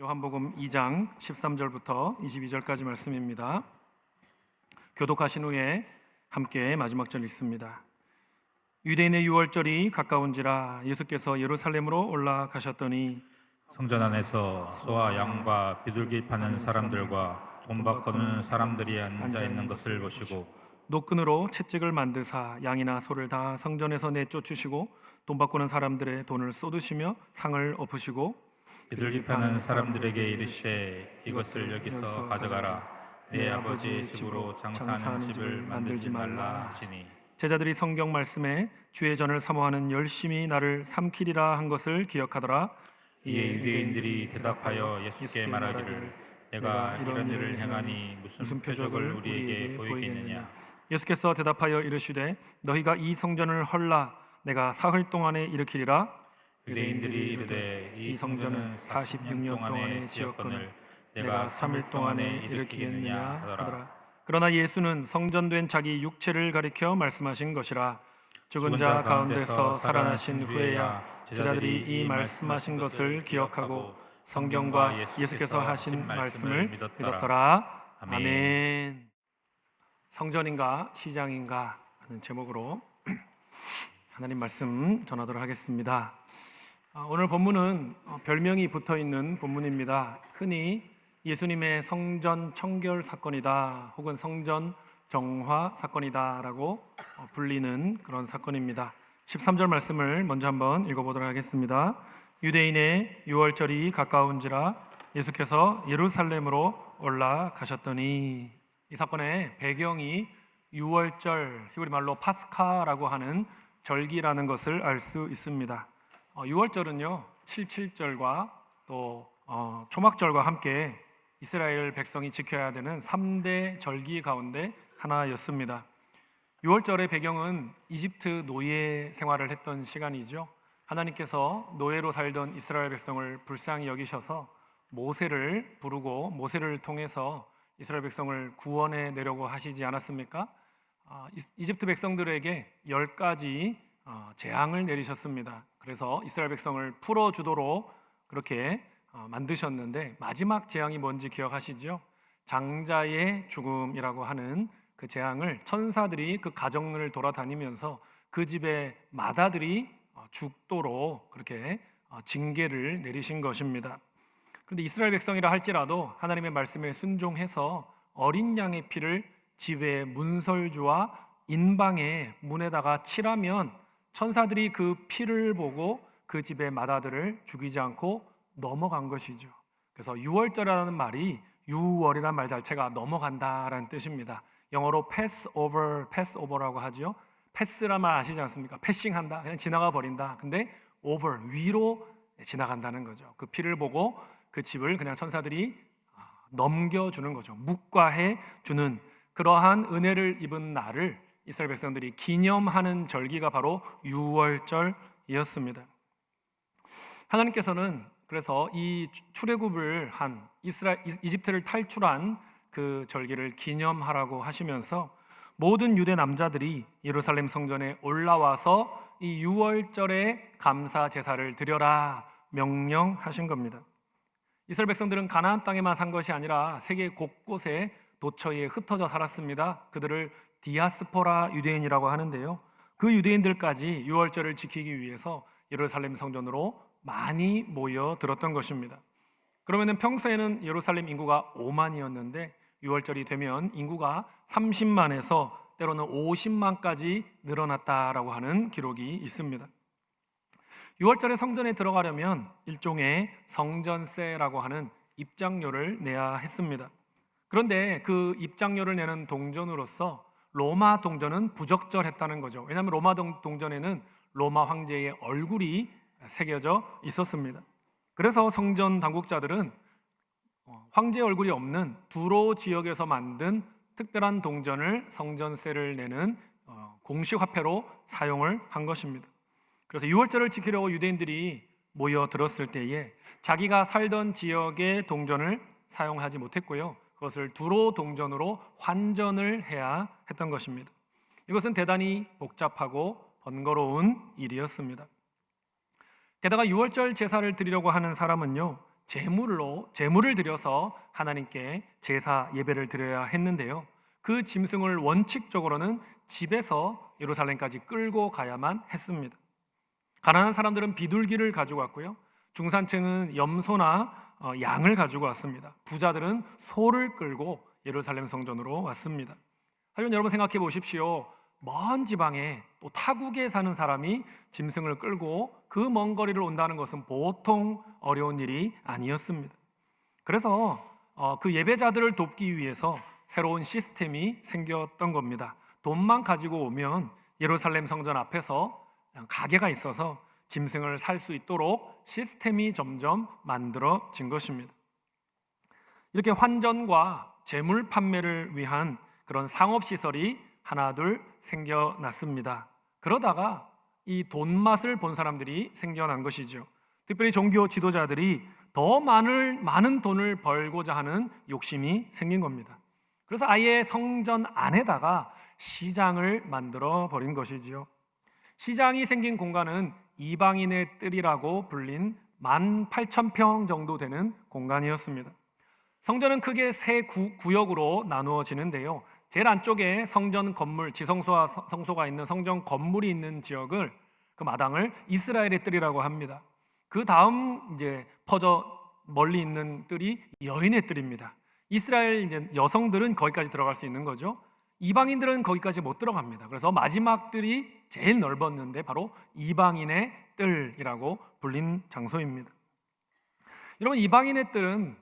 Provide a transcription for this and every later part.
요한복음 2장 13절부터 22절까지 말씀입니다. 교독하신 후에 함께 마지막 절 읽습니다. 유대인의 유월절이 가까운지라 예수께서 예루살렘으로 올라가셨더니 성전 안에서 소와 양과 비둘기 파는 사람들과 돈 바꾸는 사람들이 앉아 있는 것을 보시고 노끈으로 채찍을 만드사 양이나 소를 다 성전에서 내쫓으시고 돈 바꾸는 사람들의 돈을 쏟으시며 상을 엎으시고 비둘기 파는 사람들에게 이르시되 이것을 여기서 가져가라. 내 아버지의 집으로 장사하는 집을 만들지 말라 하시니. 제자들이 성경 말씀에 주의 전을 사모하는 열심히 나를 삼키리라 한 것을 기억하더라. 이에 유대인들이 대답하여 예수께 말하기를 내가 이런 일을 행하니 무슨 표적을 우리에게 보이겠느냐. 예수께서 대답하여 이르시되 너희가 이 성전을 헐라 내가 사흘 동안에 일으키리라. 유대인들이 이르되 이 성전은 46년 동안에 지었거늘 내가 3일 동안에 일으키겠느냐 하더라. 그러나 예수는 성전된 자기 육체를 가리켜 말씀하신 것이라. 죽은 자 가운데서 살아나신 후에야 제자들이 이 말씀하신 것을 기억하고 성경과 예수께서 하신 말씀을 믿었더라. 아멘. 성전인가 시장인가 하는 제목으로 하나님 말씀 전하도록 하겠습니다. 오늘 본문은 별명이 붙어있는 본문입니다. 흔히 예수님의 성전 청결 사건이다 혹은 성전 정화 사건이다 라고 불리는 그런 사건입니다. 13절 말씀을 먼저 한번 읽어보도록 하겠습니다. 유대인의 유월절이 가까운지라 예수께서 예루살렘으로 올라가셨더니. 이 사건의 배경이 유월절, 히브리 말로 파스카라고 하는 절기라는 것을 알 수 있습니다. 유월절은요 77절과 또 초막절과 함께 이스라엘 백성이 지켜야 되는 3대 절기 가운데 하나였습니다. 유월절의 배경은 이집트 노예 생활을 했던 시간이죠. 하나님께서 노예로 살던 이스라엘 백성을 불쌍히 여기셔서 모세를 부르고 모세를 통해서 이스라엘 백성을 구원해 내려고 하시지 않았습니까? 이집트 백성들에게 10가지 재앙을 내리셨습니다. 그래서 이스라엘 백성을 풀어주도록 그렇게 만드셨는데 마지막 재앙이 뭔지 기억하시죠? 장자의 죽음이라고 하는 그 재앙을 천사들이 그 가정을 돌아다니면서 그 집의 마다들이 죽도록 그렇게 징계를 내리신 것입니다. 그런데 이스라엘 백성이라 할지라도 하나님의 말씀에 순종해서 어린 양의 피를 집의 문설주와 인방의 문에다가 칠하면 천사들이 그 피를 보고 그 집의 마다들을 죽이지 않고 넘어간 것이죠. 그래서 유월절이라는 말이 유월이라는 말 자체가 넘어간다라는 뜻입니다. 영어로 Passover라고 하죠. 패스란 말 아시지 않습니까? 패싱한다, 그냥 지나가 버린다. 근데 over, 위로 지나간다는 거죠. 그 피를 보고 그 집을 그냥 천사들이 넘겨주는 거죠. 묵과해 주는 그러한 은혜를 입은 날을 이스라엘 백성들이 기념하는 절기가 바로 유월절이었습니다. 하나님께서는 그래서 이 출애굽을 한 이집트를 탈출한 그 절기를 기념하라고 하시면서 모든 유대 남자들이 예루살렘 성전에 올라와서 이 유월절에 감사 제사를 드려라 명령하신 겁니다. 이스라엘 백성들은 가나안 땅에만 산 것이 아니라 세계 곳곳에 도처에 흩어져 살았습니다. 그들을 디아스포라 유대인이라고 하는데요. 그 유대인들까지 유월절을 지키기 위해서 예루살렘 성전으로 많이 모여들었던 것입니다. 그러면 평소에는 예루살렘 인구가 5만이었는데 유월절이 되면 인구가 30만에서 때로는 50만까지 늘어났다라고 하는 기록이 있습니다. 유월절에 성전에 들어가려면 일종의 성전세라고 하는 입장료를 내야 했습니다. 그런데 그 입장료를 내는 동전으로서 로마 동전은 부적절했다는 거죠. 왜냐하면 로마 동전에는 로마 황제의 얼굴이 새겨져 있었습니다. 그래서 성전 당국자들은 황제의 얼굴이 없는 두로 지역에서 만든 특별한 동전을 성전세를 내는 공식 화폐로 사용을 한 것입니다. 그래서 유월절을 지키려고 유대인들이 모여들었을 때에 자기가 살던 지역의 동전을 사용하지 못했고요. 그것을 두로 동전으로 환전을 해야 했던 것입니다. 이것은 대단히 복잡하고 번거로운 일이었습니다. 게다가 유월절 제사를 드리려고 하는 사람은요, 제물을 드려서 하나님께 제사 예배를 드려야 했는데요. 그 짐승을 원칙적으로는 집에서 예루살렘까지 끌고 가야만 했습니다. 가난한 사람들은 비둘기를 가지고 왔고요. 중산층은 염소나 양을 가지고 왔습니다. 부자들은 소를 끌고 예루살렘 성전으로 왔습니다. 하지만 여러분 생각해 보십시오. 먼 지방에 또 타국에 사는 사람이 짐승을 끌고 그 먼 거리를 온다는 것은 보통 어려운 일이 아니었습니다. 그래서 그 예배자들을 돕기 위해서 새로운 시스템이 생겼던 겁니다. 돈만 가지고 오면 예루살렘 성전 앞에서 가게가 있어서 짐승을 살 수 있도록 시스템이 점점 만들어진 것입니다. 이렇게 환전과 재물 판매를 위한 그런 상업시설이 하나둘 생겨났습니다. 그러다가 이 돈맛을 본 사람들이 생겨난 것이죠. 특별히 종교 지도자들이 더 많은 돈을 벌고자 하는 욕심이 생긴 겁니다. 그래서 아예 성전 안에다가 시장을 만들어 버린 것이지요. 시장이 생긴 공간은 이방인의 뜰이라고 불린 18,000평 정도 되는 공간이었습니다. 성전은 크게 세 구역으로 나누어지는데요. 제일 안쪽에 성전 건물, 지성소와 성소가 있는 성전 건물이 있는 지역을, 그 마당을 이스라엘의 뜰이라고 합니다. 그 다음 이제 퍼져 멀리 있는 뜰이 여인의 뜰입니다. 이스라엘 이제 여성들은 거기까지 들어갈 수 있는 거죠. 이방인들은 거기까지 못 들어갑니다. 그래서 마지막 뜰이 제일 넓었는데 바로 이방인의 뜰이라고 불린 장소입니다. 여러분, 이방인의 뜰은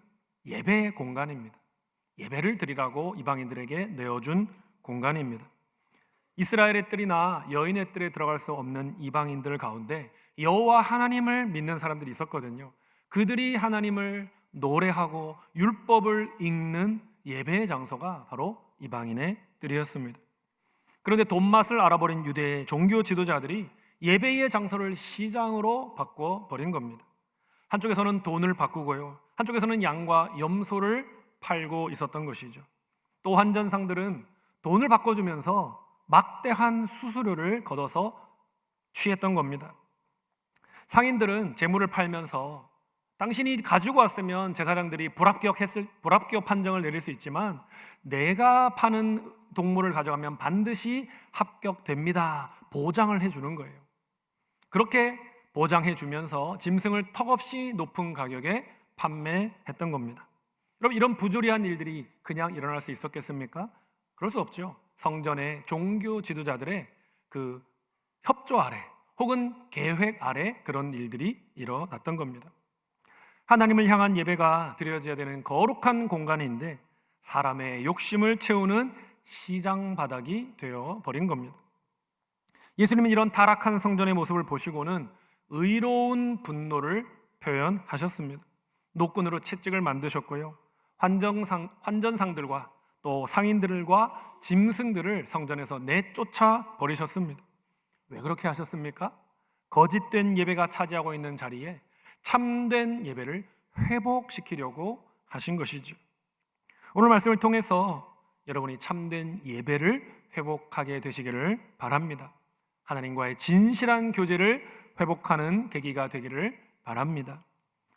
예배 공간입니다. 예배를 드리라고 이방인들에게 내어준 공간입니다. 이스라엘의 뜰이나 여인의 뜰에 들어갈 수 없는 이방인들 가운데 여호와 하나님을 믿는 사람들이 있었거든요. 그들이 하나님을 노래하고 율법을 읽는 예배의 장소가 바로 이방인의 뜰이었습니다. 그런데 돈맛을 알아버린 유대의 종교 지도자들이 예배의 장소를 시장으로 바꿔버린 겁니다. 한쪽에서는 돈을 바꾸고요, 한쪽에서는 양과 염소를 팔고 있었던 것이죠. 또 환전상들은 돈을 바꿔주면서 막대한 수수료를 걷어서 취했던 겁니다. 상인들은 재물을 팔면서 당신이 가지고 왔으면 제사장들이 불합격 판정을 내릴 수 있지만 내가 파는 동물을 가져가면 반드시 합격됩니다, 보장을 해주는 거예요. 그렇게 보장해주면서 짐승을 턱없이 높은 가격에 판매했던 겁니다. 여러분, 이런 부조리한 일들이 그냥 일어날 수 있었겠습니까? 그럴 수 없죠. 성전의 종교 지도자들의 그 협조 아래 혹은 계획 아래 그런 일들이 일어났던 겁니다. 하나님을 향한 예배가 드려져야 되는 거룩한 공간인데 사람의 욕심을 채우는 시장 바닥이 되어 버린 겁니다. 예수님은 이런 타락한 성전의 모습을 보시고는 의로운 분노를 표현하셨습니다. 노끈으로 채찍을 만드셨고요, 환전상들과 또 상인들과 짐승들을 성전에서 내쫓아 버리셨습니다. 왜 그렇게 하셨습니까? 거짓된 예배가 차지하고 있는 자리에 참된 예배를 회복시키려고 하신 것이죠. 오늘 말씀을 통해서 여러분이 참된 예배를 회복하게 되시기를 바랍니다. 하나님과의 진실한 교제를 회복하는 계기가 되기를 바랍니다.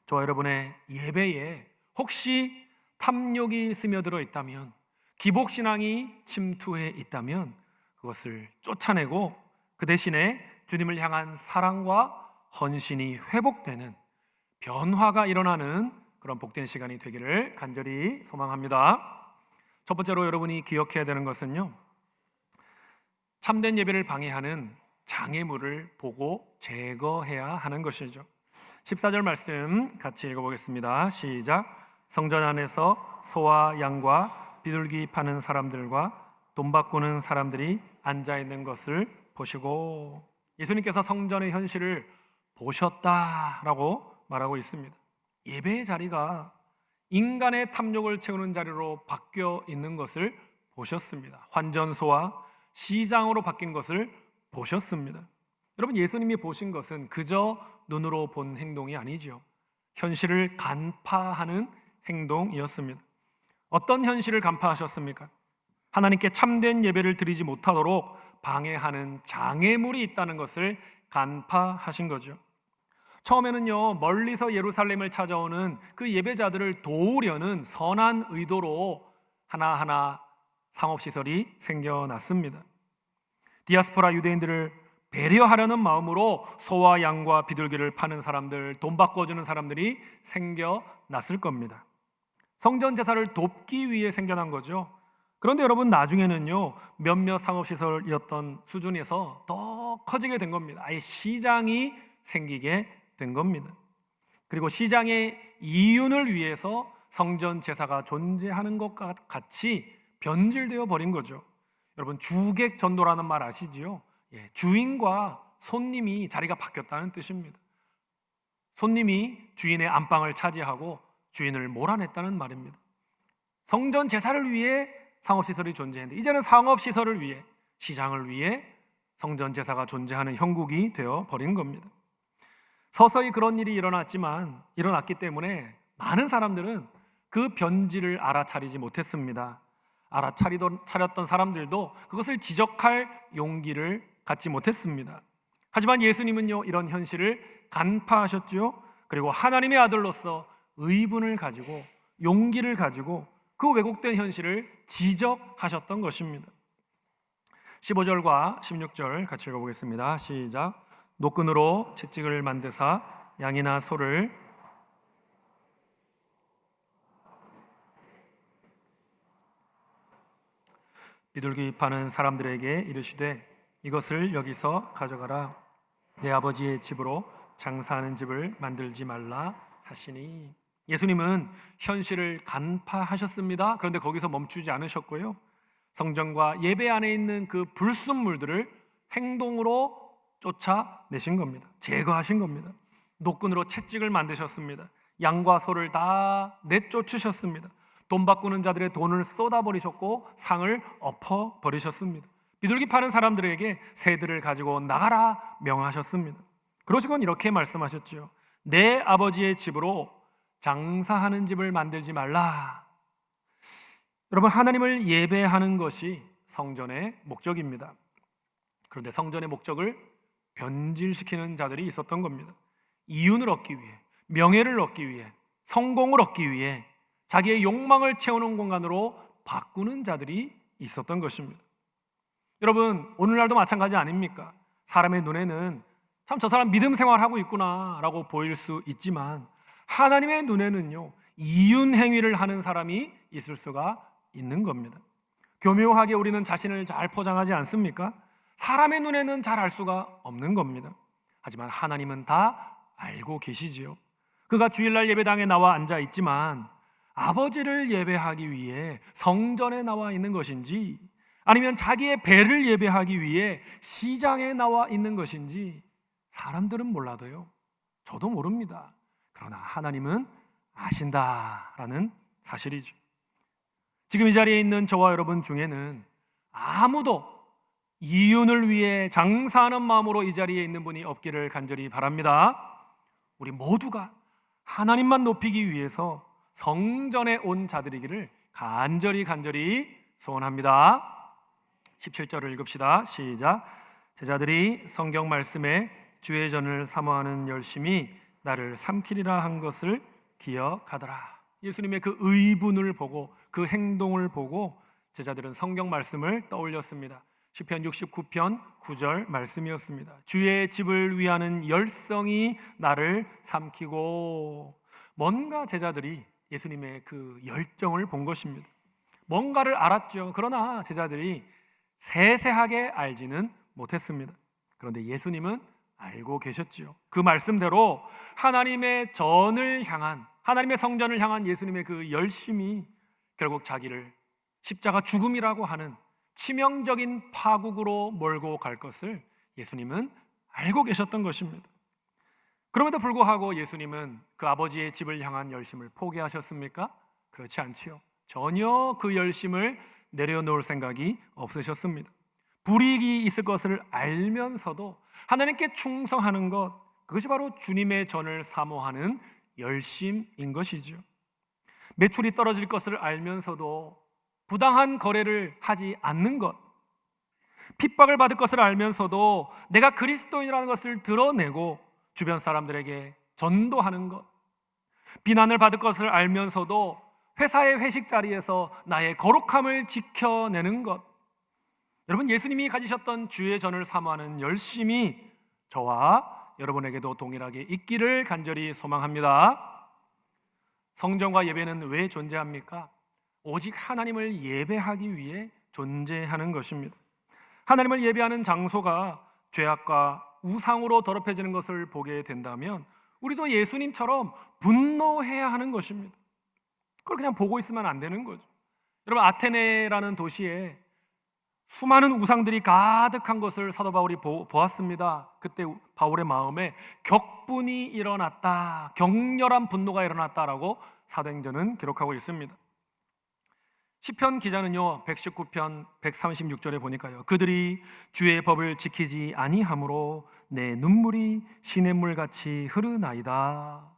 저와 여러분의 예배에 혹시 탐욕이 스며들어 있다면, 기복신앙이 침투해 있다면 그것을 쫓아내고 그 대신에 주님을 향한 사랑과 헌신이 회복되는, 변화가 일어나는 그런 복된 시간이 되기를 간절히 소망합니다. 첫 번째로 여러분이 기억해야 되는 것은요, 참된 예배를 방해하는 장애물을 보고 제거해야 하는 것이죠. 14절 말씀 같이 읽어보겠습니다. 시작. 성전 안에서 소와 양과 비둘기 파는 사람들과 돈 바꾸는 사람들이 앉아있는 것을 보시고, 예수님께서 성전의 현실을 보셨다라고 말하고 있습니다. 예배의 자리가 인간의 탐욕을 채우는 자리로 바뀌어 있는 것을 보셨습니다. 환전소와 시장으로 바뀐 것을 보셨습니다. 여러분, 예수님이 보신 것은 그저 눈으로 본 행동이 아니죠. 현실을 간파하는 행동이었습니다. 어떤 현실을 간파하셨습니까? 하나님께 참된 예배를 드리지 못하도록 방해하는 장애물이 있다는 것을 간파하신 거죠. 처음에는요, 멀리서 예루살렘을 찾아오는 그 예배자들을 도우려는 선한 의도로 하나하나 상업시설이 생겨났습니다. 디아스포라 유대인들을 배려하려는 마음으로 소와 양과 비둘기를 파는 사람들, 돈 바꿔주는 사람들이 생겨났을 겁니다. 성전 제사를 돕기 위해 생겨난 거죠. 그런데 여러분, 나중에는요, 몇몇 상업시설이었던 수준에서 더 커지게 된 겁니다. 아예 시장이 생기게 된 겁니다. 그리고 시장의 이윤을 위해서 성전 제사가 존재하는 것과 같이 변질되어 버린 거죠. 여러분, 주객 전도라는 말 아시지요? 주인과 손님이 자리가 바뀌었다는 뜻입니다. 손님이 주인의 안방을 차지하고 주인을 몰아냈다는 말입니다. 성전 제사를 위해 상업시설이 존재했는데 이제는 상업시설을 위해, 시장을 위해 성전 제사가 존재하는 형국이 되어 버린 겁니다. 서서히 그런 일이 일어났기 때문에 많은 사람들은 그 변질을 알아차리지 못했습니다. 차렸던 사람들도 그것을 지적할 용기를 갖지 못했습니다. 하지만 예수님은요, 이런 현실을 간파하셨죠. 그리고 하나님의 아들로서 의분을 가지고, 용기를 가지고 그 왜곡된 현실을 지적하셨던 것입니다. 15절과 16절 같이 읽어보겠습니다. 시작. 노끈으로 채찍을 만드사 양이나 소를 비둘기 파는 사람들에게 이르시되 이것을 여기서 가져가라. 내 아버지의 집으로 장사하는 집을 만들지 말라 하시니. 예수님은 현실을 간파하셨습니다. 그런데 거기서 멈추지 않으셨고요, 성전과 예배 안에 있는 그 불순물들을 행동으로 쫓아내신 겁니다. 제거하신 겁니다. 노끈으로 채찍을 만드셨습니다. 양과 소를 다 내쫓으셨습니다. 돈 바꾸는 자들의 돈을 쏟아버리셨고 상을 엎어버리셨습니다. 비둘기 파는 사람들에게 새들을 가지고 나가라 명하셨습니다. 그러시곤 이렇게 말씀하셨죠. 내 아버지의 집으로 장사하는 집을 만들지 말라. 여러분, 하나님을 예배하는 것이 성전의 목적입니다. 그런데 성전의 목적을 변질시키는 자들이 있었던 겁니다. 이윤을 얻기 위해, 명예를 얻기 위해, 성공을 얻기 위해 자기의 욕망을 채우는 공간으로 바꾸는 자들이 있었던 것입니다. 여러분, 오늘날도 마찬가지 아닙니까? 사람의 눈에는 참 저 사람 믿음 생활하고 있구나 라고 보일 수 있지만 하나님의 눈에는요, 이윤 행위를 하는 사람이 있을 수가 있는 겁니다. 교묘하게 우리는 자신을 잘 포장하지 않습니까? 사람의 눈에는 잘 알 수가 없는 겁니다. 하지만 하나님은 다 알고 계시지요. 그가 주일날 예배당에 나와 앉아 있지만 아버지를 예배하기 위해 성전에 나와 있는 것인지, 아니면 자기의 배를 예배하기 위해 시장에 나와 있는 것인지 사람들은 몰라도요, 저도 모릅니다. 그러나 하나님은 아신다라는 사실이죠. 지금 이 자리에 있는 저와 여러분 중에는 아무도 이윤을 위해 장사하는 마음으로 이 자리에 있는 분이 없기를 간절히 바랍니다. 우리 모두가 하나님만 높이기 위해서 성전에 온 자들이기를 간절히 소원합니다. 17절을 읽읍시다. 시작. 제자들이 성경 말씀에 주의 전을 사모하는 열심이 나를 삼키리라 한 것을 기억하더라. 예수님의 그 의분을 보고, 그 행동을 보고 제자들은 성경 말씀을 떠올렸습니다. 시편 69편 9절 말씀이었습니다. 주의 집을 위하는 열성이 나를 삼키고. 뭔가 제자들이 예수님의 그 열정을 본 것입니다. 뭔가를 알았죠. 그러나 제자들이 세세하게 알지는 못했습니다. 그런데 예수님은 알고 계셨지요. 그 말씀대로 하나님의 전을 향한, 하나님의 성전을 향한 예수님의 그 열심이 결국 자기를 십자가 죽음이라고 하는 치명적인 파국으로 몰고 갈 것을 예수님은 알고 계셨던 것입니다. 그럼에도 불구하고 예수님은 그 아버지의 집을 향한 열심을 포기하셨습니까? 그렇지 않지요. 전혀 그 열심을 내려놓을 생각이 없으셨습니다. 불이익이 있을 것을 알면서도 하나님께 충성하는 것, 그것이 바로 주님의 전을 사모하는 열심인 것이죠. 매출이 떨어질 것을 알면서도 부당한 거래를 하지 않는 것, 핍박을 받을 것을 알면서도 내가 그리스도인이라는 것을 드러내고 주변 사람들에게 전도하는 것, 비난을 받을 것을 알면서도 회사의 회식 자리에서 나의 거룩함을 지켜내는 것, 여러분, 예수님이 가지셨던 주의 전을 사모하는 열심이 저와 여러분에게도 동일하게 있기를 간절히 소망합니다. 성전과 예배는 왜 존재합니까? 오직 하나님을 예배하기 위해 존재하는 것입니다. 하나님을 예배하는 장소가 죄악과 우상으로 더럽혀지는 것을 보게 된다면 우리도 예수님처럼 분노해야 하는 것입니다. 그걸 그냥 보고 있으면 안 되는 거죠. 여러분, 아테네라는 도시에 수많은 우상들이 가득한 것을 사도 바울이 보았습니다. 그때 바울의 마음에 격분이 일어났다, 격렬한 분노가 일어났다라고 사도행전은 기록하고 있습니다. 시편 기자는요 119편 136절에 보니까요, 그들이 주의 법을 지키지 아니하므로 내 눈물이 시냇물같이 흐르나이다.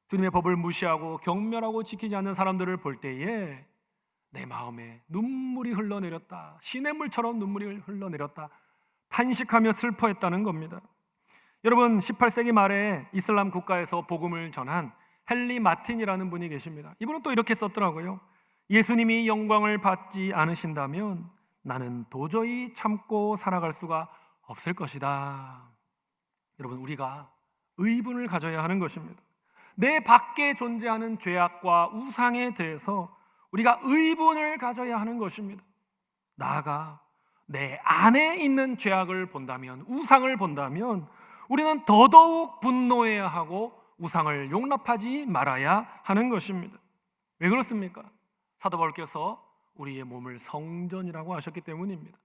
주님의 법을 무시하고 경멸하고 지키지 않는 사람들을 볼 때에 내 마음에 눈물이 흘러내렸다, 시냇물처럼 눈물이 흘러내렸다, 탄식하며 슬퍼했다는 겁니다. 여러분, 18세기 말에 이슬람 국가에서 복음을 전한 헨리 마틴이라는 분이 계십니다. 이분은 또 이렇게 썼더라고요. 예수님이 영광을 받지 않으신다면 나는 도저히 참고 살아갈 수가 없을 것이다. 여러분, 우리가 의분을 가져야 하는 것입니다. 내 밖에 존재하는 죄악과 우상에 대해서 우리가 의분을 가져야 하는 것입니다. 나아가 내 안에 있는 죄악을 본다면, 우상을 본다면 우리는 더더욱 분노해야 하고 우상을 용납하지 말아야 하는 것입니다. 왜 그렇습니까? 사도 바울께서 우리의 몸을 성전이라고 하셨기 때문입니다.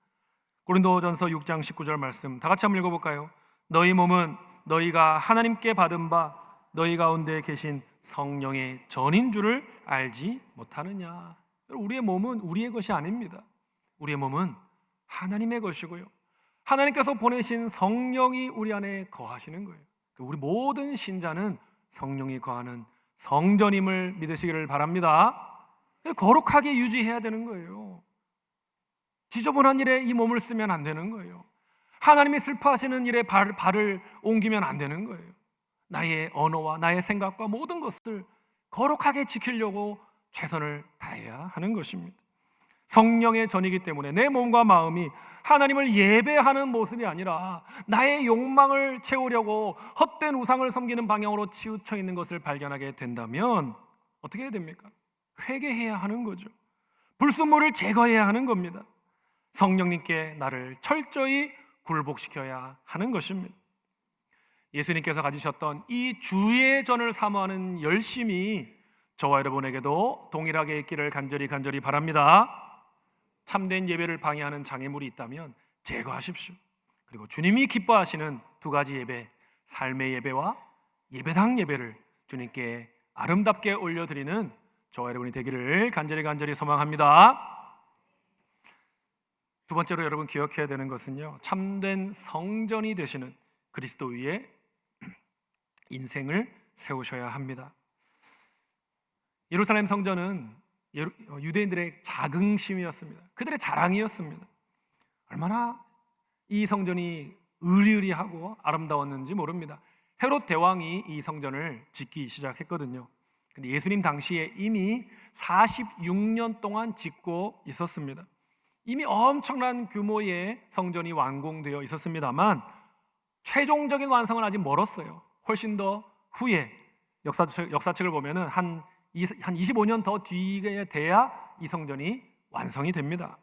고린도전서 6장 19절 말씀 다 같이 한번 읽어볼까요? 너희 몸은 너희가 하나님께 받은 바 너희 가운데 계신 성령의 전인 줄을 알지 못하느냐. 우리의 몸은 우리의 것이 아닙니다. 우리의 몸은 하나님의 것이고요, 하나님께서 보내신 성령이 우리 안에 거하시는 거예요. 우리 모든 신자는 성령이 거하는 성전임을 믿으시기를 바랍니다. 거룩하게 유지해야 되는 거예요. 지저분한 일에 이 몸을 쓰면 안 되는 거예요. 하나님이 슬퍼하시는 일에 발을 옮기면 안 되는 거예요. 나의 언어와 나의 생각과 모든 것을 거룩하게 지키려고 최선을 다해야 하는 것입니다. 성령의 전이기 때문에 내 몸과 마음이 하나님을 예배하는 모습이 아니라 나의 욕망을 채우려고 헛된 우상을 섬기는 방향으로 치우쳐 있는 것을 발견하게 된다면 어떻게 해야 됩니까? 회개해야 하는 거죠. 불순물을 제거해야 하는 겁니다. 성령님께 나를 철저히 굴복시켜야 하는 것입니다. 예수님께서 가지셨던 이 주의 전을 사모하는 열심이 저와 여러분에게도 동일하게 있기를 간절히 바랍니다. 참된 예배를 방해하는 장애물이 있다면 제거하십시오. 그리고 주님이 기뻐하시는 두 가지 예배, 삶의 예배와 예배당 예배를 주님께 아름답게 올려드리는 저와 여러분이 되기를 간절히 소망합니다. 두 번째로 여러분 기억해야 되는 것은요, 참된 성전이 되시는 그리스도 위에 인생을 세우셔야 합니다. 예루살렘 성전은 유대인들의 자긍심이었습니다. 그들의 자랑이었습니다. 얼마나 이 성전이 의리의리하고 아름다웠는지 모릅니다. 헤롯 대왕이 이 성전을 짓기 시작했거든요. 근데 예수님 당시에 이미 46년 동안 짓고 있었습니다. 이미 엄청난 규모의 성전이 완공되어 있었습니다만 최종적인 완성은 아직 멀었어요. 훨씬 더 후에 역사책을 보면은 한 25년 더 뒤에 돼야 이 성전이 완성이 됩니다.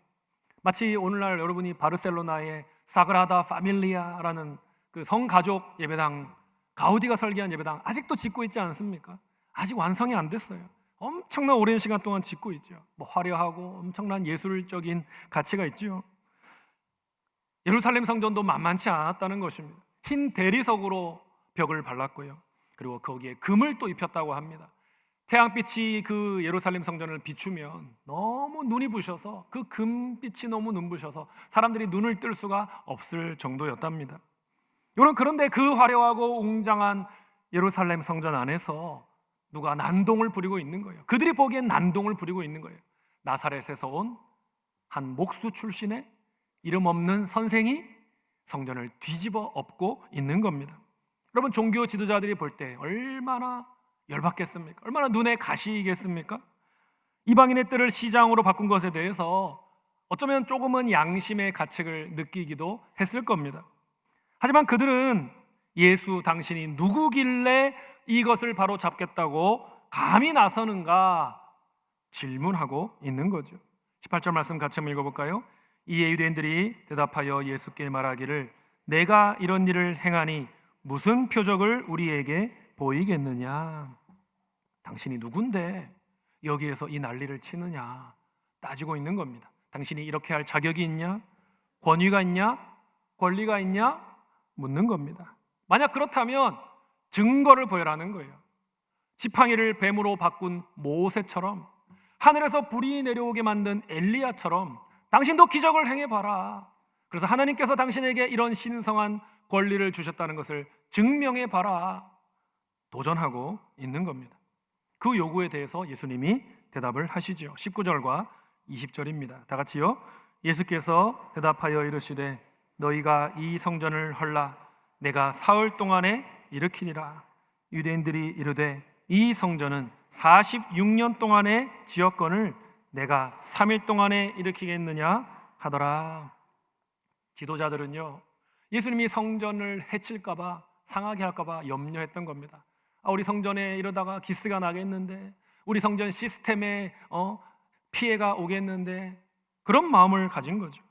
마치 오늘날 여러분이 바르셀로나의 사그라다 파밀리아라는 그 성가족 예배당, 가우디가 설계한 예배당 아직도 짓고 있지 않습니까? 아직 완성이 안 됐어요. 엄청난 오랜 시간 동안 짓고 있죠. 화려하고 엄청난 예술적인 가치가 있죠. 예루살렘 성전도 만만치 않았다는 것입니다. 흰 대리석으로 벽을 발랐고요, 그리고 거기에 금을 또 입혔다고 합니다. 태양빛이 그 예루살렘 성전을 비추면 너무 눈이 부셔서, 그 금빛이 너무 눈부셔서 사람들이 눈을 뜰 수가 없을 정도였답니다. 그런데 그 화려하고 웅장한 예루살렘 성전 안에서 누가 난동을 부리고 있는 거예요. 그들이 보기엔 난동을 부리고 있는 거예요. 나사렛에서 온 한 목수 출신의 이름 없는 선생이 성전을 뒤집어 엎고 있는 겁니다. 여러분, 종교 지도자들이 볼 때 얼마나 열받겠습니까? 얼마나 눈에 가시겠습니까? 이방인의 뜰을 시장으로 바꾼 것에 대해서 어쩌면 조금은 양심의 가책을 느끼기도 했을 겁니다. 하지만 그들은 예수 당신이 누구길래 이것을 바로 잡겠다고 감히 나서는가 질문하고 있는 거죠. 18절 말씀 같이 한번 읽어볼까요? 이에 유대인들이 대답하여 예수께 말하기를 내가 이런 일을 행하니 무슨 표적을 우리에게 보이겠느냐? 당신이 누군데 여기에서 이 난리를 치느냐 따지고 있는 겁니다. 당신이 이렇게 할 자격이 있냐? 권위가 있냐? 권리가 있냐? 묻는 겁니다. 만약 그렇다면 증거를 보여라는 거예요. 지팡이를 뱀으로 바꾼 모세처럼, 하늘에서 불이 내려오게 만든 엘리야처럼 당신도 기적을 행해봐라. 그래서 하나님께서 당신에게 이런 신성한 권리를 주셨다는 것을 증명해봐라. 도전하고 있는 겁니다. 그 요구에 대해서 예수님이 대답을 하시죠. 19절과 20절입니다. 다 같이요. 예수께서 대답하여 이르시되 너희가 이 성전을 헐라 내가 사흘 동안에 일으키리라. 유대인들이 이르되 이 성전은 46년 동안의 지역건을 내가 3일 동안에 일으키겠느냐 하더라. 지도자들은요, 예수님이 성전을 해칠까봐, 상하게 할까봐 염려했던 겁니다. 우리 성전에 이러다가 기스가 나겠는데, 우리 성전 시스템에 피해가 오겠는데, 그런 마음을 가진 거죠.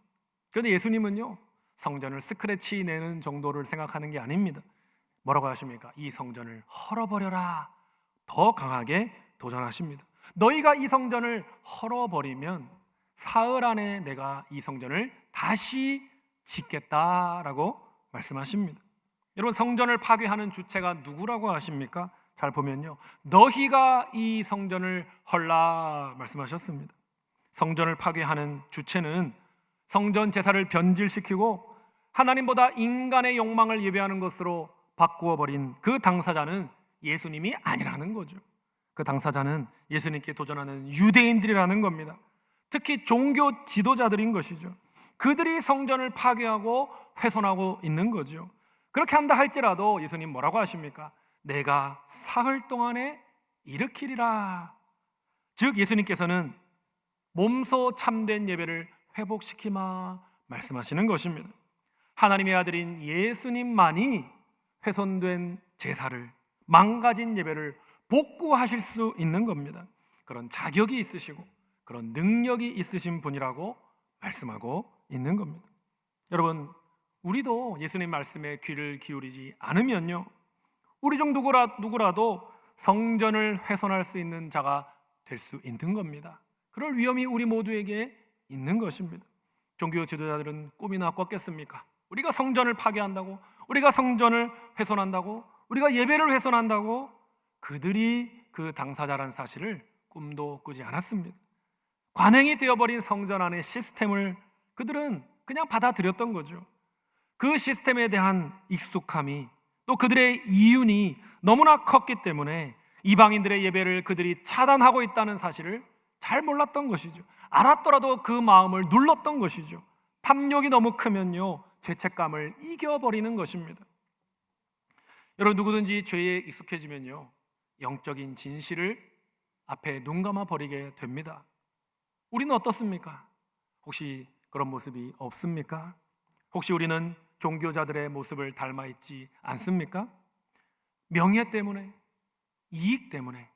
그런데 예수님은요, 성전을 스크래치 내는 정도를 생각하는 게 아닙니다. 뭐라고 하십니까? 이 성전을 헐어버려라. 더 강하게 도전하십니다. 너희가 이 성전을 헐어버리면 사흘 안에 내가 이 성전을 다시 짓겠다라고 말씀하십니다. 여러분, 성전을 파괴하는 주체가 누구라고 하십니까? 잘 보면요, 너희가 이 성전을 헐라 말씀하셨습니다. 성전을 파괴하는 주체는 성전 제사를 변질시키고 하나님보다 인간의 욕망을 예배하는 것으로 바꾸어버린 그 당사자는 예수님이 아니라는 거죠. 그 당사자는 예수님께 도전하는 유대인들이라는 겁니다. 특히 종교 지도자들인 것이죠. 그들이 성전을 파괴하고 훼손하고 있는 거죠. 그렇게 한다 할지라도 예수님 뭐라고 하십니까? 내가 사흘 동안에 일으키리라. 즉 예수님께서는 몸소 참된 예배를 회복시키마 말씀하시는 것입니다. 하나님의 아들인 예수님만이 훼손된 제사를, 망가진 예배를 복구하실 수 있는 겁니다. 그런 자격이 있으시고 그런 능력이 있으신 분이라고 말씀하고 있는 겁니다. 여러분, 우리도 예수님 말씀에 귀를 기울이지 않으면요, 우리 중 누구라도 성전을 훼손할 수 있는 자가 될 수 있는 겁니다. 그럴 위험이 우리 모두에게 있는 것입니다. 종교 지도자들은 꿈이나 꿨겠습니까? 우리가 성전을 파괴한다고, 우리가 성전을 훼손한다고, 우리가 예배를 훼손한다고. 그들이 그 당사자란 사실을 꿈도 꾸지 않았습니다. 관행이 되어버린 성전 안의 시스템을 그들은 그냥 받아들였던 거죠. 그 시스템에 대한 익숙함이, 또 그들의 이윤이 너무나 컸기 때문에 이방인들의 예배를 그들이 차단하고 있다는 사실을 잘 몰랐던 것이죠. 알았더라도 그 마음을 눌렀던 것이죠. 탐욕이 너무 크면요, 죄책감을 이겨버리는 것입니다. 여러분, 누구든지 죄에 익숙해지면요, 영적인 진실을 앞에 눈 감아 버리게 됩니다. 우리는 어떻습니까? 혹시 그런 모습이 없습니까? 혹시 우리는 종교자들의 모습을 닮아 있지 않습니까? 명예 때문에, 이익 때문에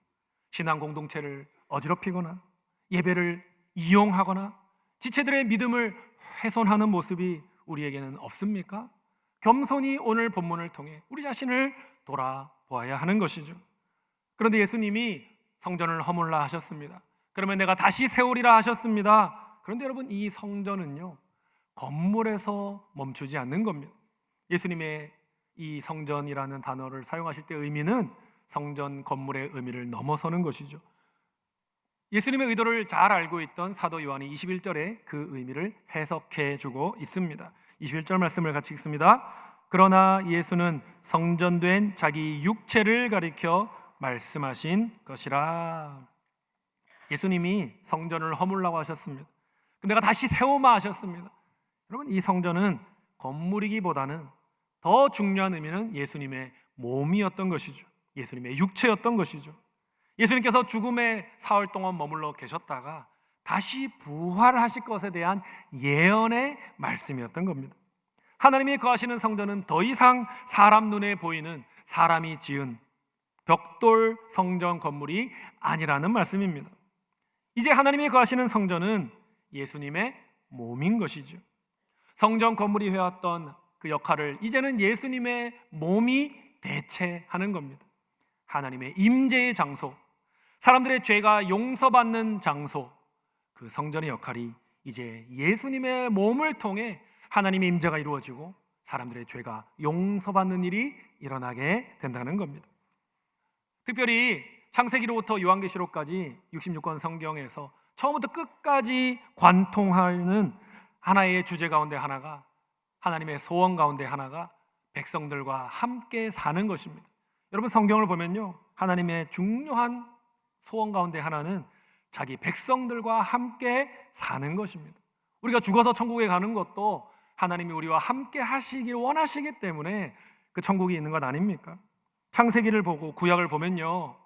신앙 공동체를 어지럽히거나 예배를 이용하거나 지체들의 믿음을 훼손하는 모습이 우리에게는 없습니까? 겸손히 오늘 본문을 통해 우리 자신을 돌아보아야 하는 것이죠. 그런데 예수님이 성전을 허물라 하셨습니다. 그러면 내가 다시 세우리라 하셨습니다. 그런데 여러분, 이 성전은요, 건물에서 멈추지 않는 겁니다. 예수님의 이 성전이라는 단어를 사용하실 때 의미는 성전 건물의 의미를 넘어서는 것이죠. 예수님의 의도를 잘 알고 있던 사도 요한이 21절에 그 의미를 해석해 주고 있습니다. 21절 말씀을 같이 읽습니다. 그러나 예수는 성전된 자기 육체를 가리켜 말씀하신 것이라. 예수님이 성전을 허물라고 하셨습니다. 내가 다시 세우마 하셨습니다. 여러분, 이 성전은 건물이기보다는 더 중요한 의미는 예수님의 몸이었던 것이죠. 예수님의 육체였던 것이죠. 예수님께서 죽음의 사흘 동안 머물러 계셨다가 다시 부활하실 것에 대한 예언의 말씀이었던 겁니다. 하나님이 거하시는 성전은 더 이상 사람 눈에 보이는 사람이 지은 벽돌 성전 건물이 아니라는 말씀입니다. 이제 하나님이 거하시는 성전은 예수님의 몸인 것이죠. 성전 건물이 해왔던 그 역할을 이제는 예수님의 몸이 대체하는 겁니다. 하나님의 임재의 장소, 사람들의 죄가 용서받는 장소, 그 성전의 역할이 이제 예수님의 몸을 통해 하나님의 임재가 이루어지고 사람들의 죄가 용서받는 일이 일어나게 된다는 겁니다. 특별히 창세기로부터 요한계시록까지 66권 성경에서 처음부터 끝까지 관통하는 하나의 주제 가운데 하나가, 하나님의 소원 가운데 하나가 백성들과 함께 사는 것입니다. 여러분, 성경을 보면요, 하나님의 중요한 소원 가운데 하나는 자기 백성들과 함께 사는 것입니다. 우리가 죽어서 천국에 가는 것도 하나님이 우리와 함께 하시길 원하시기 때문에 그 천국이 있는 것 아닙니까? 창세기를 보고 구약을 보면요,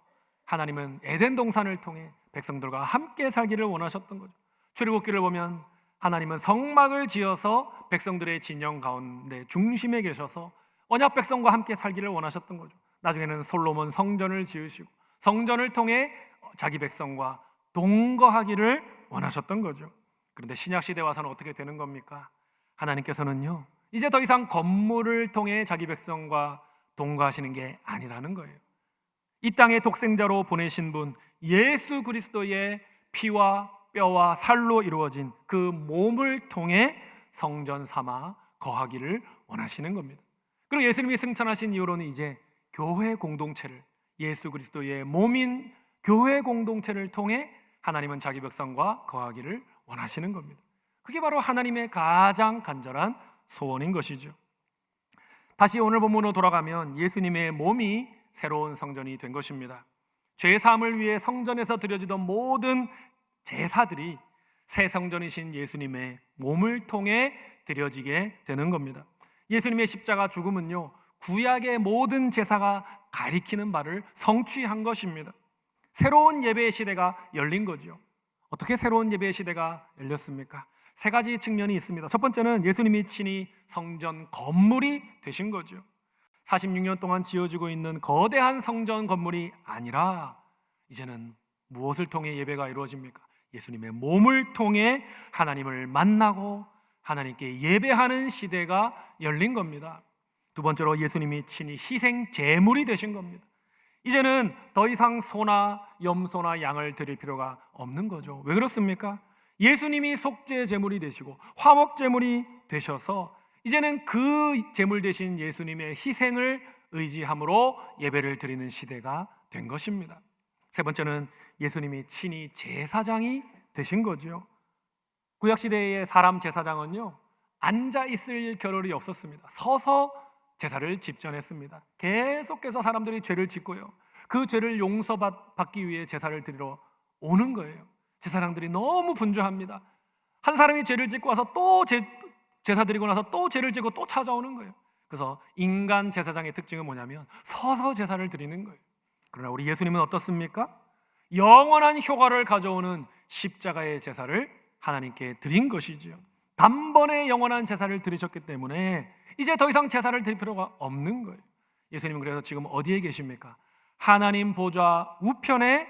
하나님은 에덴 동산을 통해 백성들과 함께 살기를 원하셨던 거죠. 출애굽기를 보면 하나님은 성막을 지어서 백성들의 진영 가운데 중심에 계셔서 언약 백성과 함께 살기를 원하셨던 거죠. 나중에는 솔로몬 성전을 지으시고 성전을 통해 자기 백성과 동거하기를 원하셨던 거죠. 그런데 신약 시대 와서는 어떻게 되는 겁니까? 하나님께서는요, 이제 더 이상 건물을 통해 자기 백성과 동거하시는 게 아니라는 거예요. 이 땅에 독생자로 보내신 분 예수 그리스도의 피와 뼈와 살로 이루어진 그 몸을 통해 성전 삼아 거하기를 원하시는 겁니다. 그리고 예수님이 승천하신 이후로는 이제 교회 공동체를, 예수 그리스도의 몸인 교회 공동체를 통해 하나님은 자기 백성과 거하기를 원하시는 겁니다. 그게 바로 하나님의 가장 간절한 소원인 것이죠. 다시 오늘 본문으로 돌아가면 예수님의 몸이 새로운 성전이 된 것입니다. 죄 사함을 위해 성전에서 드려지던 모든 제사들이 새 성전이신 예수님의 몸을 통해 드려지게 되는 겁니다. 예수님의 십자가 죽음은요, 구약의 모든 제사가 가리키는 바를 성취한 것입니다. 새로운 예배의 시대가 열린 거죠. 어떻게 새로운 예배의 시대가 열렸습니까? 세 가지 측면이 있습니다. 첫 번째는 예수님이 친히 성전 건물이 되신 거죠. 46년 동안 지어지고 있는 거대한 성전 건물이 아니라 이제는 무엇을 통해 예배가 이루어집니까? 예수님의 몸을 통해 하나님을 만나고 하나님께 예배하는 시대가 열린 겁니다. 두 번째로 예수님이 친히 희생 제물이 되신 겁니다. 이제는 더 이상 소나 염소나 양을 드릴 필요가 없는 거죠. 왜 그렇습니까? 예수님이 속죄 제물이 되시고 화목 제물이 되셔서 이제는 그 제물 되신 예수님의 희생을 의지함으로 예배를 드리는 시대가 된 것입니다. 세 번째는 예수님이 친히 제사장이 되신 거죠. 구약시대의 사람 제사장은요, 앉아 있을 겨를이 없었습니다. 서서 제사를 집전했습니다. 계속해서 사람들이 죄를 짓고요, 그 죄를 용서받기 위해 제사를 드리러 오는 거예요. 제사장들이 너무 분주합니다. 한 사람이 죄를 짓고 와서 또 제사 드리고 나서 또 죄를 짓고 또 찾아오는 거예요. 그래서 인간 제사장의 특징은 뭐냐면 서서 제사를 드리는 거예요. 그러나 우리 예수님은 어떻습니까? 영원한 효과를 가져오는 십자가의 제사를 하나님께 드린 것이지요. 단번에 영원한 제사를 드리셨기 때문에 이제 더 이상 제사를 드릴 필요가 없는 거예요. 예수님은 그래서 지금 어디에 계십니까? 하나님 보좌 우편에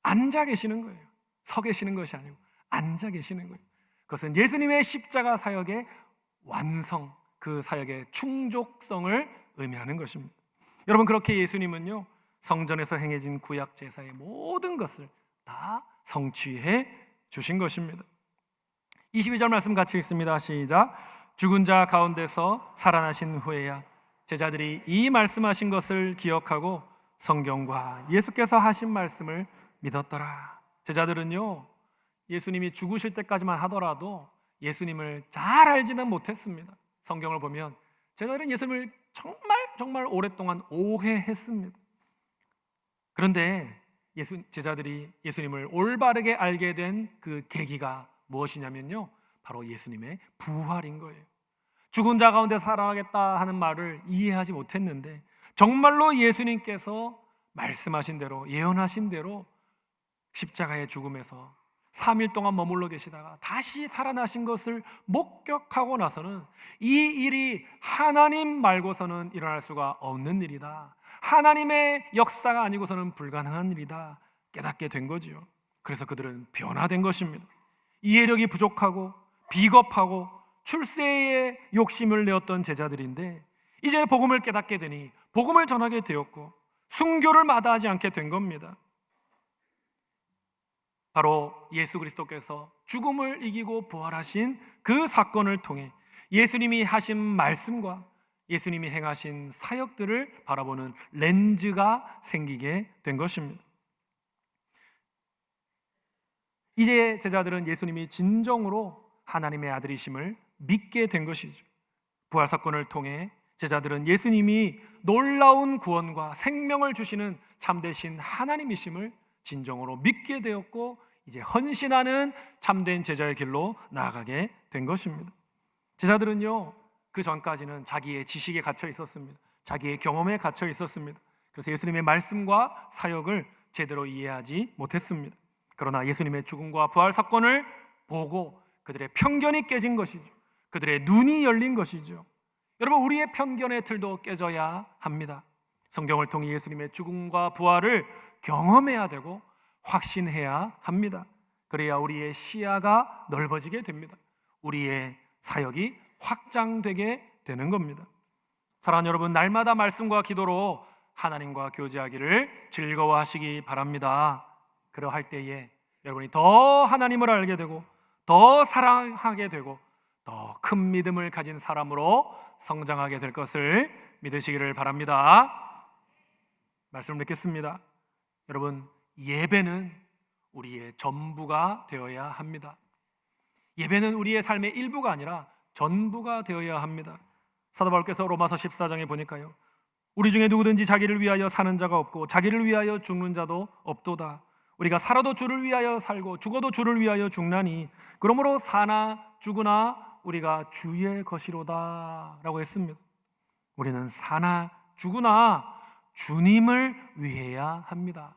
앉아 계시는 거예요. 서 계시는 것이 아니고 앉아 계시는 거예요. 그것은 예수님의 십자가 사역의 완성, 그 사역의 충족성을 의미하는 것입니다. 여러분, 그렇게 예수님은요, 성전에서 행해진 구약 제사의 모든 것을 다 성취해 주신 것입니다. 22절 말씀 같이 읽습니다. 시작. 죽은 자 가운데서 살아나신 후에야 제자들이 이 말씀하신 것을 기억하고 성경과 예수께서 하신 말씀을 믿었더라. 제자들은요, 예수님이 죽으실 때까지만 하더라도 예수님을 잘 알지는 못했습니다. 성경을 보면 제자들은 예수님을 정말 오랫동안 오해했습니다. 그런데 제자들이 예수님을 올바르게 알게 된 그 계기가 무엇이냐면요, 바로 예수님의 부활인 거예요. 죽은 자 가운데 살아나겠다 하는 말을 이해하지 못했는데 정말로 예수님께서 말씀하신 대로, 예언하신 대로 십자가의 죽음에서 3일 동안 머물러 계시다가 다시 살아나신 것을 목격하고 나서는 이 일이 하나님 말고서는 일어날 수가 없는 일이다, 하나님의 역사가 아니고서는 불가능한 일이다 깨닫게 된 거지요. 그래서 그들은 변화된 것입니다. 이해력이 부족하고 비겁하고 출세에 욕심을 내었던 제자들인데 이제 복음을 깨닫게 되니 복음을 전하게 되었고 순교를 마다하지 않게 된 겁니다. 바로 예수 그리스도께서 죽음을 이기고 부활하신 그 사건을 통해 예수님이 하신 말씀과 예수님이 행하신 사역들을 바라보는 렌즈가 생기게 된 것입니다. 이제 제자들은 예수님이 진정으로 하나님의 아들이심을 믿게 된 것이죠. 부활 사건을 통해 제자들은 예수님이 놀라운 구원과 생명을 주시는 참되신 하나님이심을 진정으로 믿게 되었고 이제 헌신하는 참된 제자의 길로 나아가게 된 것입니다. 제자들은요, 그 전까지는 자기의 지식에 갇혀 있었습니다. 자기의 경험에 갇혀 있었습니다. 그래서 예수님의 말씀과 사역을 제대로 이해하지 못했습니다. 그러나 예수님의 죽음과 부활 사건을 보고 그들의 편견이 깨진 것이죠. 그들의 눈이 열린 것이죠. 여러분, 우리의 편견의 틀도 깨져야 합니다. 성경을 통해 예수님의 죽음과 부활을 경험해야 되고 확신해야 합니다. 그래야 우리의 시야가 넓어지게 됩니다. 우리의 사역이 확장되게 되는 겁니다. 사랑하는 여러분, 날마다 말씀과 기도로 하나님과 교제하기를 즐거워하시기 바랍니다. 그러할 때에 여러분이 더 하나님을 알게 되고 더 사랑하게 되고 더 큰 믿음을 가진 사람으로 성장하게 될 것을 믿으시기를 바랍니다. 말씀을 듣겠습니다. 여러분, 예배는 우리의 전부가 되어야 합니다. 예배는 우리의 삶의 일부가 아니라 전부가 되어야 합니다. 사도 바울께서 로마서 14장에 보니까요, 우리 중에 누구든지 자기를 위하여 사는 자가 없고 자기를 위하여 죽는 자도 없도다. 우리가 살아도 주를 위하여 살고 죽어도 주를 위하여 죽나니 그러므로 사나 죽으나 우리가 주의 것이로다 라고 했습니다. 우리는 사나 죽으나 주님을 위해야 합니다.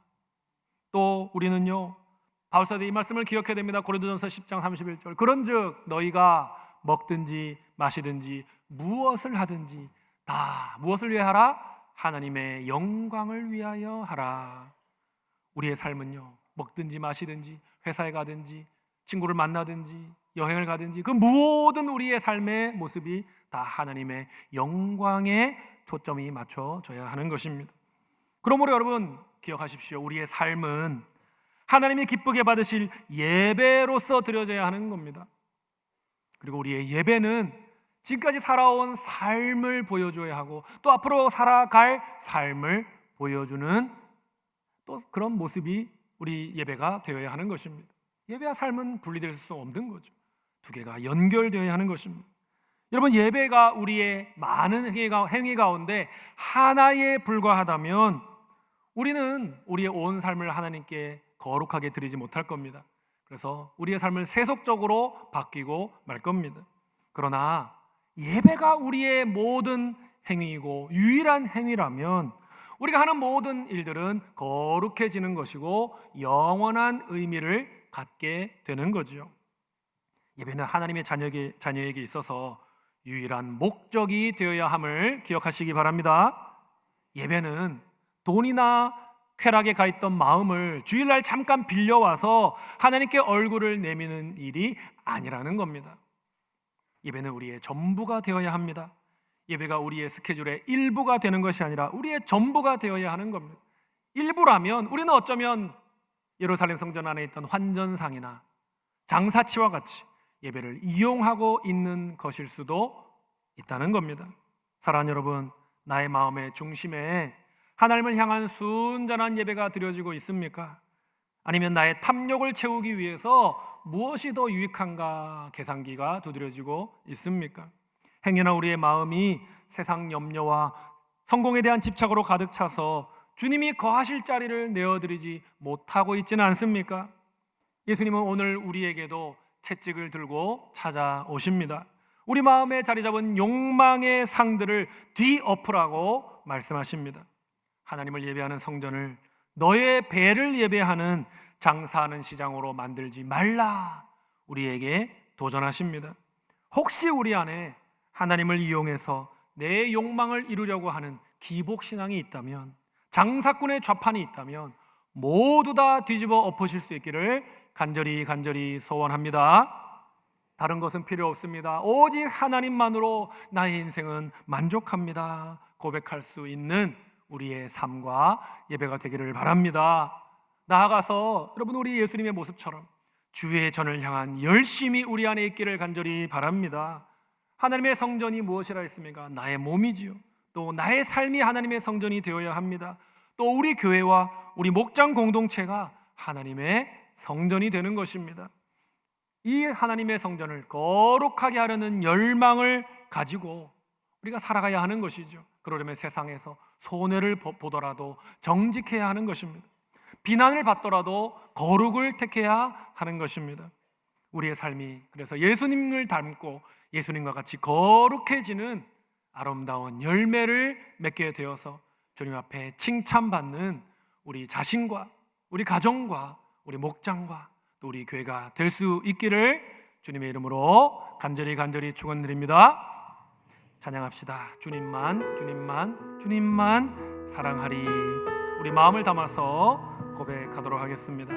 또 우리는요, 바울사도 이 말씀을 기억해야 됩니다. 고린도전서 10장 31절, 그런즉 너희가 먹든지 마시든지 무엇을 하든지 다 무엇을 위해 하라? 하나님의 영광을 위하여 하라. 우리의 삶은요, 먹든지 마시든지 회사에 가든지 친구를 만나든지 여행을 가든지 그 모든 우리의 삶의 모습이 다 하나님의 영광에 초점이 맞춰져야 하는 것입니다. 그러므로 여러분 기억하십시오. 우리의 삶은 하나님이 기쁘게 받으실 예배로서 드려져야 하는 겁니다. 그리고 우리의 예배는 지금까지 살아온 삶을 보여줘야 하고 또 앞으로 살아갈 삶을 보여주는 또 그런 모습이 우리 예배가 되어야 하는 것입니다. 예배와 삶은 분리될 수 없는 거죠. 두 개가 연결되어야 하는 것입니다. 여러분, 예배가 우리의 많은 행위 가운데 하나에 불과하다면 우리는 우리의 온 삶을 하나님께 거룩하게 드리지 못할 겁니다. 그래서 우리의 삶을 세속적으로 바뀌고 말 겁니다. 그러나 예배가 우리의 모든 행위이고 유일한 행위라면 우리가 하는 모든 일들은 거룩해지는 것이고 영원한 의미를 갖게 되는 거죠. 예배는 하나님의 자녀에게 있어서 유일한 목적이 되어야 함을 기억하시기 바랍니다. 예배는 돈이나 쾌락에 가 있던 마음을 주일날 잠깐 빌려와서 하나님께 얼굴을 내미는 일이 아니라는 겁니다. 예배는 우리의 전부가 되어야 합니다. 예배가 우리의 스케줄의 일부가 되는 것이 아니라 우리의 전부가 되어야 하는 겁니다. 일부라면 우리는 어쩌면 예루살렘 성전 안에 있던 환전상이나 장사치와 같이 예배를 이용하고 있는 것일 수도 있다는 겁니다. 사랑하는 여러분, 나의 마음의 중심에 하나님을 향한 순전한 예배가 드려지고 있습니까? 아니면 나의 탐욕을 채우기 위해서 무엇이 더 유익한가 계산기가 두드려지고 있습니까? 행여나 우리의 마음이 세상 염려와 성공에 대한 집착으로 가득 차서 주님이 거하실 자리를 내어드리지 못하고 있지는 않습니까? 예수님은 오늘 우리에게도 채찍을 들고 찾아오십니다. 우리 마음에 자리 잡은 욕망의 상들을 뒤엎으라고 말씀하십니다. 하나님을 예배하는 성전을 너의 배를 예배하는 장사하는 시장으로 만들지 말라, 우리에게 도전하십니다. 혹시 우리 안에 하나님을 이용해서 내 욕망을 이루려고 하는 기복신앙이 있다면, 장사꾼의 좌판이 있다면 모두 다 뒤집어 엎으실 수 있기를 간절히 소원합니다. 다른 것은 필요 없습니다. 오직 하나님만으로 나의 인생은 만족합니다 고백할 수 있는 우리의 삶과 예배가 되기를 바랍니다. 나아가서 여러분, 우리 예수님의 모습처럼 주의 전을 향한 열심이 우리 안에 있기를 간절히 바랍니다. 하나님의 성전이 무엇이라 했습니까? 나의 몸이지요. 또 나의 삶이 하나님의 성전이 되어야 합니다. 또 우리 교회와 우리 목장 공동체가 하나님의 성전이 되는 것입니다. 이 하나님의 성전을 거룩하게 하려는 열망을 가지고 우리가 살아가야 하는 것이죠. 그러려면 세상에서 손해를 보더라도 정직해야 하는 것입니다. 비난을 받더라도 거룩을 택해야 하는 것입니다. 우리의 삶이 그래서 예수님을 닮고 예수님과 같이 거룩해지는 아름다운 열매를 맺게 되어서 주님 앞에 칭찬받는 우리 자신과 우리 가정과 우리 목장과 또 우리 교회가 될 수 있기를 주님의 이름으로 간절히 축원드립니다. 찬양합시다. 주님만 사랑하리. 우리 마음을 담아서 고백하도록 하겠습니다.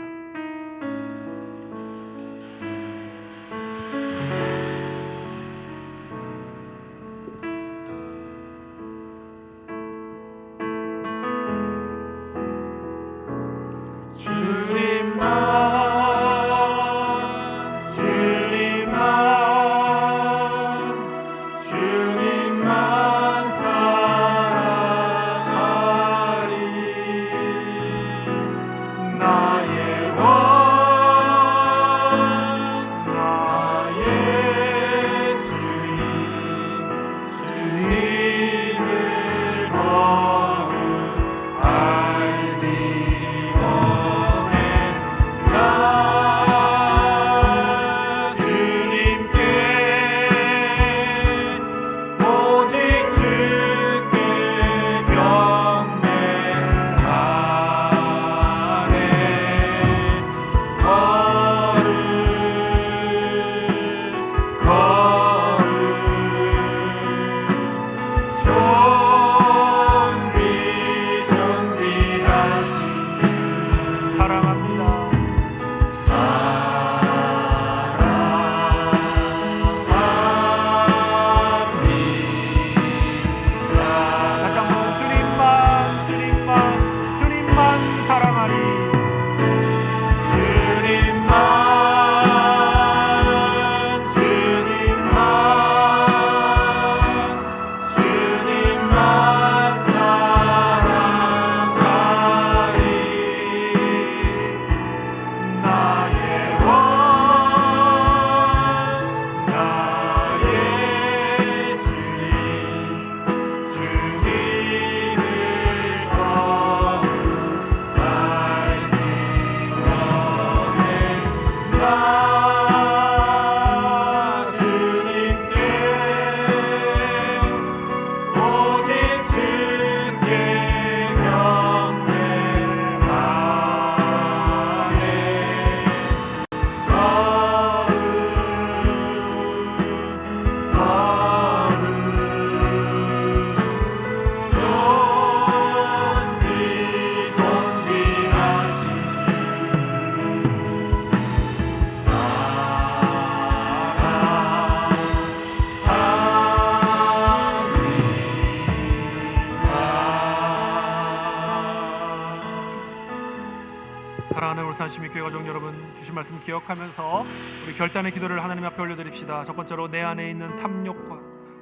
사랑하는 울산시민 교회 가족 여러분, 주신 말씀 기억하면서 우리 결단의 기도를 하나님 앞에 올려드립시다. 첫 번째로 내 안에 있는 탐욕과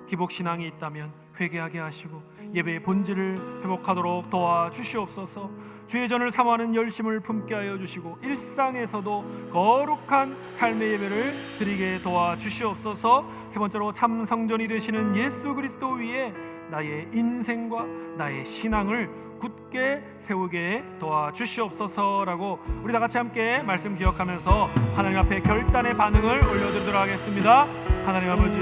기복신앙이 있다면 회개하게 하시고 예배의 본질을 회복하도록 도와주시옵소서. 주의 전을 사모하는 열심을 품게 하여 주시고 일상에서도 거룩한 삶의 예배를 드리게 도와주시옵소서. 세 번째로 참 성전이 되시는 예수 그리스도 위에 나의 인생과 나의 신앙을 굳게 세우게 도와주시옵소서라고 우리 다 같이 함께 말씀 기억하면서 하나님 앞에 결단의 반응을 올려드리도록 하겠습니다. 하나님 아버지,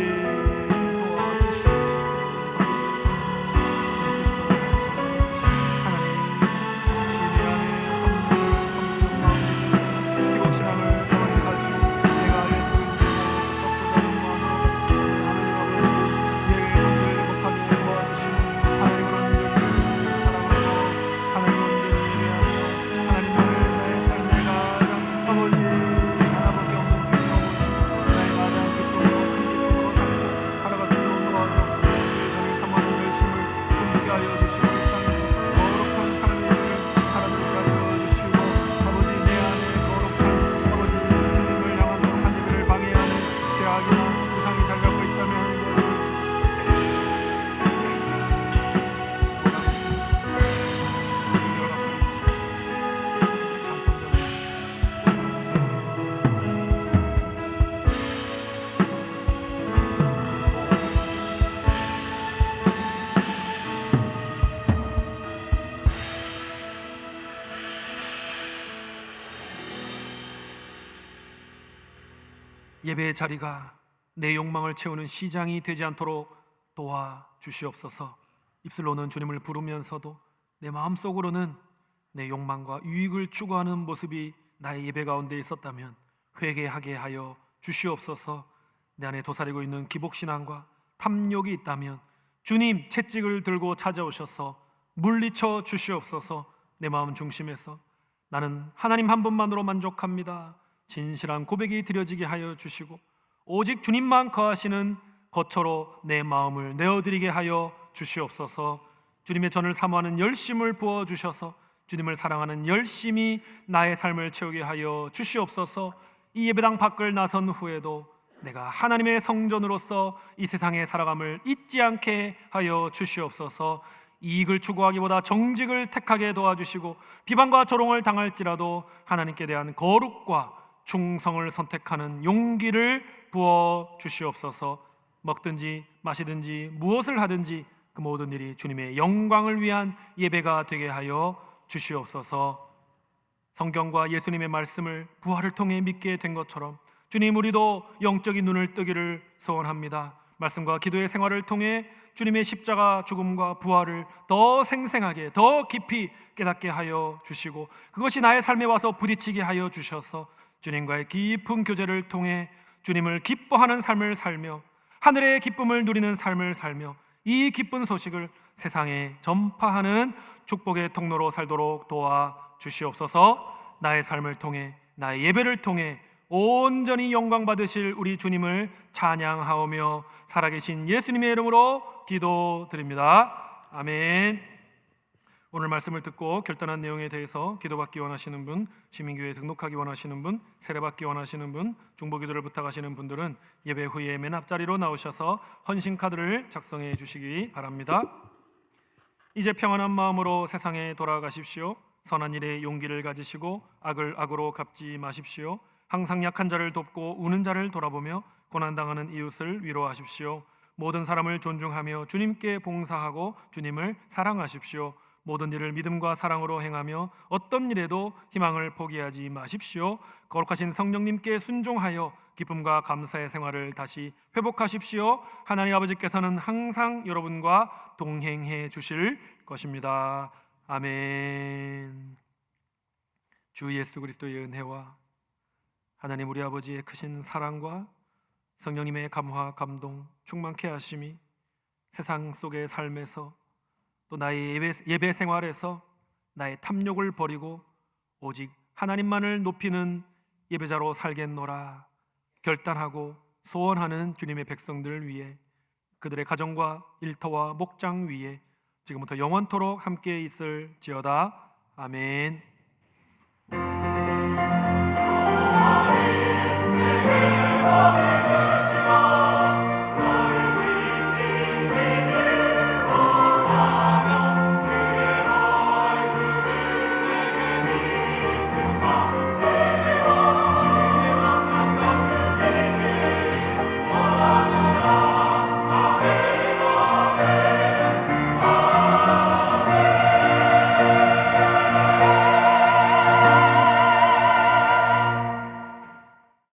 예배의 자리가 내 욕망을 채우는 시장이 되지 않도록 도와주시옵소서. 입술로는 주님을 부르면서도 내 마음속으로는 내 욕망과 유익을 추구하는 모습이 나의 예배 가운데 있었다면 회개하게 하여 주시옵소서. 내 안에 도사리고 있는 기복신앙과 탐욕이 있다면 주님 채찍을 들고 찾아오셔서 물리쳐 주시옵소서. 내 마음 중심에서 나는 하나님 한 분만으로 만족합니다, 진실한 고백이 드려지게 하여 주시고 오직 주님만 거하시는 거처로 내 마음을 내어드리게 하여 주시옵소서. 주님의 전을 사모하는 열심을 부어주셔서 주님을 사랑하는 열심이 나의 삶을 채우게 하여 주시옵소서. 이 예배당 밖을 나선 후에도 내가 하나님의 성전으로서 이 세상에 살아감을 잊지 않게 하여 주시옵소서. 이익을 추구하기보다 정직을 택하게 도와주시고 비방과 조롱을 당할지라도 하나님께 대한 거룩과 충성을 선택하는 용기를 부어 주시옵소서. 먹든지 마시든지 무엇을 하든지 그 모든 일이 주님의 영광을 위한 예배가 되게 하여 주시옵소서. 성경과 예수님의 말씀을 부활을 통해 믿게 된 것처럼 주님, 우리도 영적인 눈을 뜨기를 소원합니다. 말씀과 기도의 생활을 통해 주님의 십자가 죽음과 부활을 더 생생하게 더 깊이 깨닫게 하여 주시고 그것이 나의 삶에 와서 부딪히게 하여 주셔서 주님과의 깊은 교제를 통해 주님을 기뻐하는 삶을 살며 하늘의 기쁨을 누리는 삶을 살며 이 기쁜 소식을 세상에 전파하는 축복의 통로로 살도록 도와주시옵소서. 나의 삶을 통해 나의 예배를 통해 온전히 영광 받으실 우리 주님을 찬양하오며 살아계신 예수님의 이름으로 기도드립니다. 아멘. 오늘 말씀을 듣고 결단한 내용에 대해서 기도받기 원하시는 분, 시민교회에 등록하기 원하시는 분, 세례받기 원하시는 분, 중보기도를 부탁하시는 분들은 예배 후에 맨 앞자리로 나오셔서 헌신카드를 작성해 주시기 바랍니다. 이제 평안한 마음으로 세상에 돌아가십시오. 선한 일에 용기를 가지시고 악을 악으로 갚지 마십시오. 항상 약한 자를 돕고 우는 자를 돌아보며 고난당하는 이웃을 위로하십시오. 모든 사람을 존중하며 주님께 봉사하고 주님을 사랑하십시오. 모든 일을 믿음과 사랑으로 행하며 어떤 일에도 희망을 포기하지 마십시오. 거룩하신 성령님께 순종하여 기쁨과 감사의 생활을 다시 회복하십시오. 하나님 아버지께서는 항상 여러분과 동행해 주실 것입니다. 아멘. 주 예수 그리스도의 은혜와 하나님 우리 아버지의 크신 사랑과 성령님의 감화 감동 충만케 하심이 세상 속의 삶에서 또 나의 예배 생활에서 나의 탐욕을 버리고 오직 하나님만을 높이는 예배자로 살겠노라 결단하고 소원하는 주님의 백성들을 위해 그들의 가정과 일터와 목장 위에 지금부터 영원토록 함께 있을지어다. 아멘. 아멘.